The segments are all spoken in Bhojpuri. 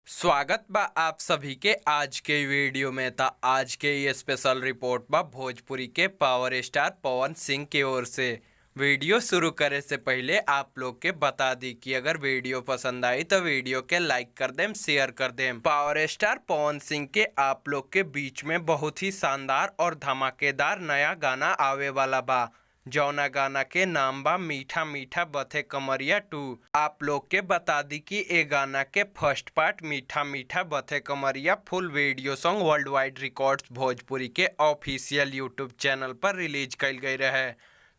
स्वागत बा आप सभी के आज के वीडियो में। था आज के ये स्पेशल रिपोर्ट बा भोजपुरी के पावर स्टार पवन सिंह की ओर से। वीडियो शुरू करे से पहले आप लोग के बता दी कि अगर वीडियो पसंद आई तो वीडियो के लाइक कर देम, शेयर कर देम। पावर स्टार पवन सिंह के आप लोग के बीच में बहुत ही शानदार और धमाकेदार नया गाना आवे वाला बा, जौना गाना के नाम बा मीठा मीठा बथे कमरिया 2। आप लोग के बता दी कि ए गाना के फर्स्ट पार्ट मीठा मीठा बथे कमरिया full video song world wide records Bhojpuri के ऑफिशियल यूट्यूब चैनल पर रिलीज कल गई रहे,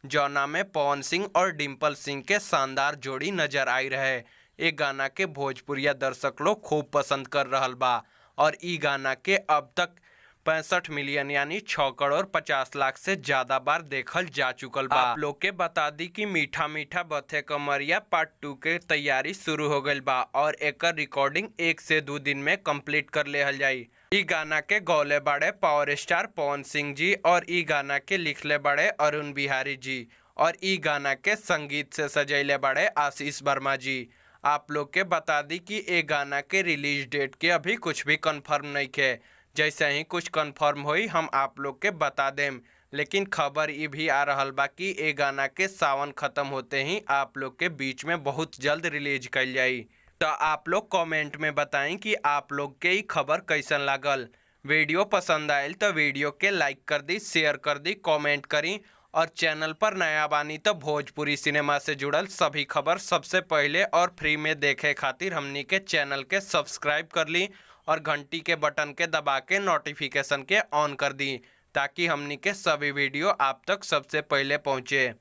जौना में पवन सिंह और डिम्पल सिंह के शानदार जोड़ी नजर आई रहे। ए गाना के भोजपुरिया दर्शक लोग खूब पसंद कर रहल बा और ई गाना के अब तक 65 मिलियन यानी 6 करोड़ 50 लाख से ज्यादा बार देखल जा चुकल बा। आप लोग के बता दी कि मीठा मीठा बथे कमरिया पार्ट 2 के तैयारी शुरू हो गई बा और एकर रिकॉर्डिंग 1 से 2 दिन में कंप्लीट कर लेहल जाई। ई गाना के गौले बड़े पावर स्टार पवन सिंह जी और ई गाना के लिखले बड़े अरुण बिहारी जी और ई गाना के संगीत से सजैले बड़े आशीष वर्मा जी। आप लोग के बता दी कि ए गाना के रिलीज डेट के अभी कुछ भी कंफर्म नहीं है, जैसे ही कुछ कंफर्म हुई हम आप लोग के बता देम। लेकिन खबर ये भी आ रहल बा कि ए गाना के सावन खत्म होते ही आप लोग के बीच में बहुत जल्द रिलीज कल जाई। तो आप लोग कमेंट में बताएं कि आप लोग के ई खबर कैसन लागल। वीडियो पसंद आयल तो वीडियो के लाइक कर दी, शेयर कर दी, कमेंट करी और चैनल पर नया बानी तो भोजपुरी सिनेमा से जुड़ल सभी खबर सबसे पहले और फ्री में देखे खातिर हमनी के चैनल के सब्सक्राइब कर ली और घंटी के बटन के दबा के नोटिफिकेशन के ऑन कर दी, ताकि हमनी के सभी वीडियो आप तक सबसे पहले पहुँचे।